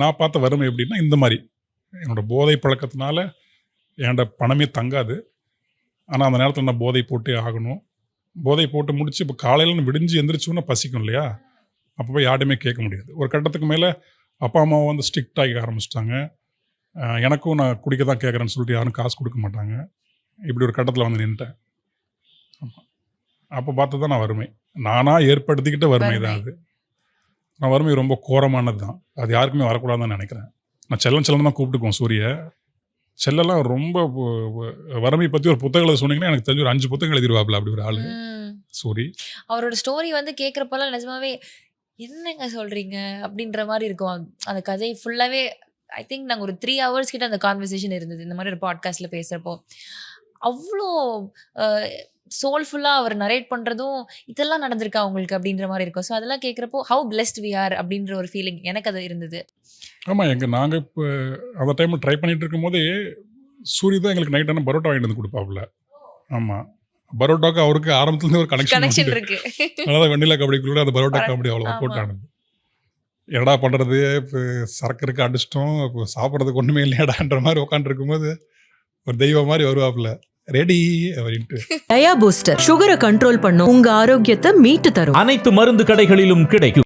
நான் பார்த்த வறுமை எப்படின்னா இந்த மாதிரி என்னோட போதை பழக்கத்தினால என்கிட்ட பணமே தங்காது. ஆனால் அந்த நேரத்தில் நான் போதை போட்டே ஆகணும். போதை போட்டு முடிச்சு இப்போ காலையில் விடிஞ்சு எந்திரிச்சோன்னா பசிக்கும் இல்லையா, அப்போ போய் யார்ட்டையுமே கேட்க முடியாது. ஒரு கட்டத்துக்கு மேலே அப்பா அம்மாவை வந்து ஸ்ட்ரிக்ட் ஆகி ஆரம்பிச்சிட்டாங்க. எனக்கும் நான் குடிக்க தான் கேட்குறேன்னு சொல்லிட்டு யாரும் காசு கொடுக்க மாட்டாங்க. இப்படி ஒரு கட்டத்தில் வந்து நின்ட்டேன். அப்போ பார்த்து தான் நான் வறுமை, நானாக ஏற்படுத்திக்கிட்ட வறுமை தான் அது. நான் வறுமை ரொம்ப கோரமானது தான், அது யாருக்குமே வரக்கூடாதுன்னு நினைக்கிறேன். நான் செல்லம் தான் கூப்பிட்டுக்குவோம் சூரிய. செல்லெல்லாம் ரொம்ப வறுமை பற்றி ஒரு புத்தகங்களை சொன்னீங்கன்னா எனக்கு தெரிஞ்ச ஒரு 5 புத்தகங்கள் எழுதிடுவாப்புல அப்படி ஒரு ஆள் சூரி. அவரோட ஸ்டோரி வந்து கேட்குறப்பெல்லாம் நிஜமாவே என்னங்க சொல்கிறீங்க அப்படின்ற மாதிரி இருக்கும். அந்த கதை ஃபுல்லாகவே ஐ திங்க் நாங்கள் ஒரு 3 hours கிட்ட அந்த கான்வர்சேஷன் இருந்தது இந்த மாதிரி ஒரு பாட்காஸ்ட்டில் பேசுகிறப்போ. அவ்வளோ சோல்ஃபுல்லாக அவர் நரேட் பண்ணுறதும் இதெல்லாம் நடந்திருக்கா அவங்களுக்கு அப்படின்ற மாதிரி இருக்கும். ஸோ அதெல்லாம் கேட்குறப்போ ஹவு பிளெஸ்ட் வி ஆர் அப்படின்ற ஒரு ஃபீலிங் எனக்கு அது இருந்தது. ஆமாம், நாங்கள் இப்போ அந்த டைமில் ட்ரை பண்ணிகிட்டு இருக்கும்போதே சூரிய தான் எங்களுக்கு நைட்டான பரோட்டா வாங்கிட்டு வந்து கொடுப்பாப்புல. ஆமாம், பரோட்டாவுக்கு அவருக்கு ஆரம்பத்துலேருந்து ஒரு கனெக்ஷன் இருக்கு. அதனால் வெண்ணிலா கபடிக்குள்ளே அந்த பரோட்டா கபடி அவ்வளோ ஒர்க் அவுட் ஆனது. என்னடா பண்ணுறது, இப்போ சரக்கு இருக்கு அடிச்சிட்டோம், இப்போ சாப்பிட்றதுக்கு ஒன்றுமே இல்லையாடான்ற மாதிரி உட்காந்துருக்கும்போது ஒரு தெய்வம் மாதிரி வருவாப்புல, ரெடி அப்படின்ட்டு. டயா பூஸ்டர் சுகரை கண்ட்ரோல் பண்ணும், உங்க ஆரோக்கியத்தை மீட்டு தரும். அனைத்து மருந்து கடைகளிலும் கிடைக்கும்.